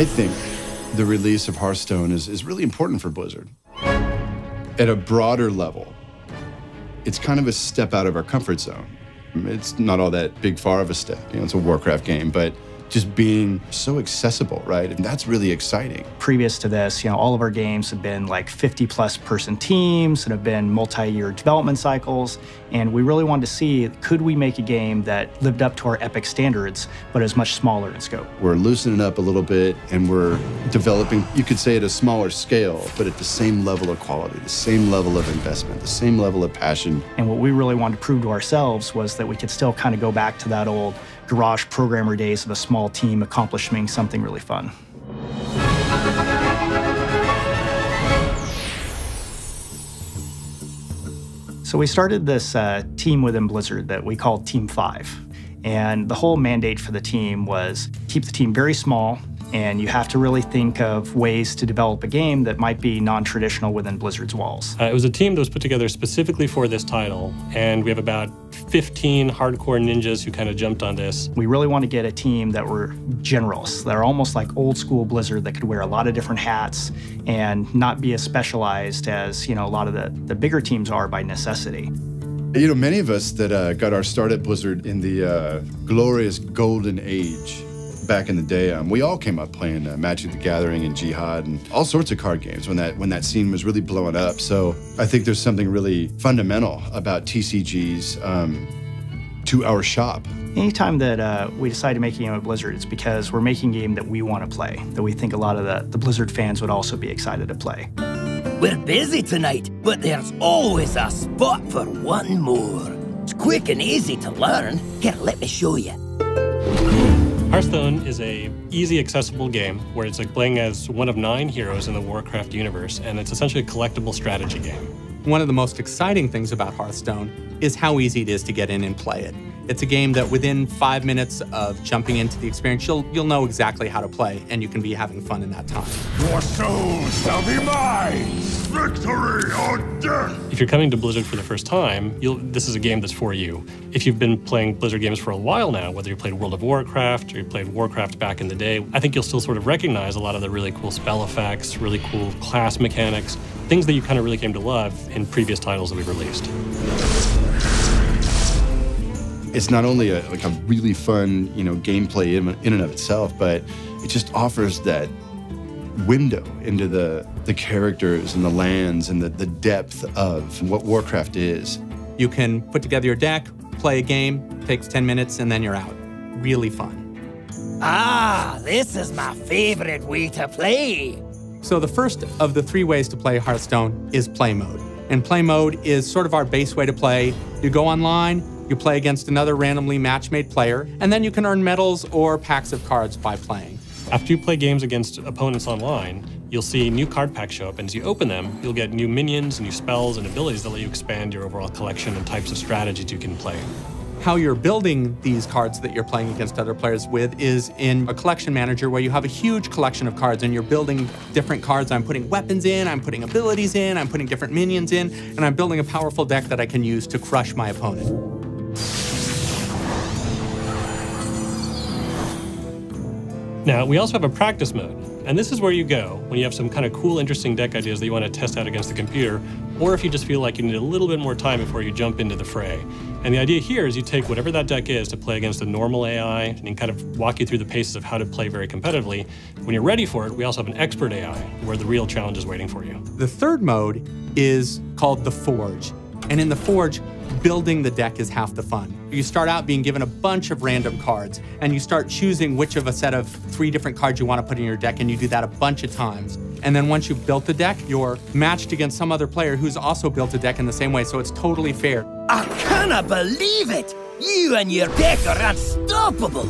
I think the release of HearthStone is really important for Blizzard. At a broader level, it's kind of a step out of our comfort zone. It's not all that big far of a step. You know, it's a Warcraft game, but just being so accessible, right? And that's really exciting. Previous to this, all of our games have been like 50-plus person teams and have been multi-year development cycles. And we really wanted to see, could we make a game that lived up to our epic standards, but is much smaller in scope? We're loosening up a little bit, and we're developing, you could say, at a smaller scale, but at the same level of quality, the same level of investment, the same level of passion. And what we really wanted to prove to ourselves was that we could still kind of go back to that old garage programmer days of a small team accomplishing something really fun. So we started this team within Blizzard that we called Team 5. And the whole mandate for the team was keep the team very small, and you have to really think of ways to develop a game that might be non-traditional within Blizzard's walls. It was a team that was put together specifically for this title, and we have about 15 hardcore ninjas who kind of jumped on this. We really want to get a team that were generalists, that are almost like old school Blizzard, that could wear a lot of different hats and not be as specialized as a lot of the bigger teams are by necessity. Many of us that got our start at Blizzard in the glorious golden age back in the day, we all came up playing Magic the Gathering and Jihad and all sorts of card games when that scene was really blowing up. So I think there's something really fundamental about TCGs to our shop. Anytime that we decide to make a game at Blizzard, it's because we're making a game that we want to play, that we think a lot of the Blizzard fans would also be excited to play. We're busy tonight, but there's always a spot for one more. It's quick and easy to learn. Here, let me show you. HearthStone is a easy, accessible game where it's like playing as one of 9 heroes in the Warcraft universe, and it's essentially a collectible strategy game. One of the most exciting things about HearthStone is how easy it is to get in and play it. It's a game that within 5 minutes of jumping into the experience, you'll know exactly how to play, and you can be having fun in that time. Your soul shall be mine! Victory or death! If you're coming to Blizzard for the first time, this is a game that's for you. If you've been playing Blizzard games for a while now, whether you played World of Warcraft or you played Warcraft back in the day, I think you'll still sort of recognize a lot of the really cool spell effects, really cool class mechanics, things that you kind of really came to love in previous titles that we've released. It's not only a really fun, gameplay in and of itself, but it just offers that window into the characters and the lands and the depth of what Warcraft is. You can put together your deck, play a game, takes 10 minutes, and then you're out. Really fun. Ah, this is my favorite way to play. So the first of the 3 ways to play Hearthstone is play mode. And play mode is sort of our base way to play. You go online, you play against another randomly match-made player, and then you can earn medals or packs of cards by playing. After you play games against opponents online, you'll see new card packs show up, and as you open them, you'll get new minions, new spells, and abilities that let you expand your overall collection and types of strategies you can play. How you're building these cards that you're playing against other players with is in a collection manager where you have a huge collection of cards and you're building different cards. I'm putting weapons in, I'm putting abilities in, I'm putting different minions in, and I'm building a powerful deck that I can use to crush my opponent. Now, we also have a practice mode, and this is where you go when you have some kind of cool, interesting deck ideas that you want to test out against the computer, or if you just feel like you need a little bit more time before you jump into the fray. And the idea here is you take whatever that deck is to play against a normal AI and kind of walk you through the paces of how to play very competitively. When you're ready for it, we also have an expert AI where the real challenge is waiting for you. The third mode is called the Forge. And in the Forge, building the deck is half the fun. You start out being given a bunch of random cards, and you start choosing which of a set of 3 different cards you want to put in your deck, and you do that a bunch of times. And then once you've built the deck, you're matched against some other player who's also built a deck in the same way, so it's totally fair. I cannot believe it! You and your deck are unstoppable!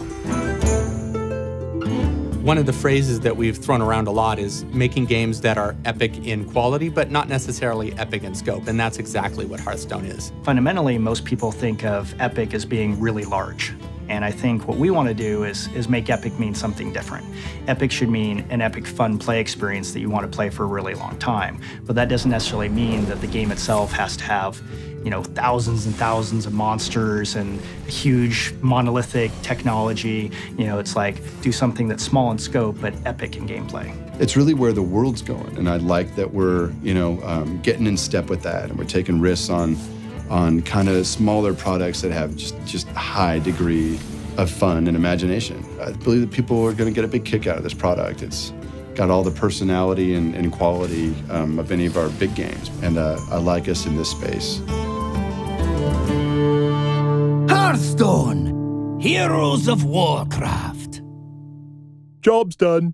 One of the phrases that we've thrown around a lot is making games that are epic in quality, but not necessarily epic in scope, and that's exactly what Hearthstone is. Fundamentally, most people think of epic as being really large. And I think what we want to do is make epic mean something different. Epic should mean an epic fun play experience that you want to play for a really long time. But that doesn't necessarily mean that the game itself has to have, thousands and thousands of monsters and huge monolithic technology. It's like do something that's small in scope but epic in gameplay. It's really where the world's going, and I like that we're, getting in step with that, and we're taking risks on kind of smaller products that have just a high degree of fun and imagination. I believe that people are going to get a big kick out of this product. It's got all the personality and quality of any of our big games, and I like us in this space. HearthStone, Heroes of Warcraft. Job's done.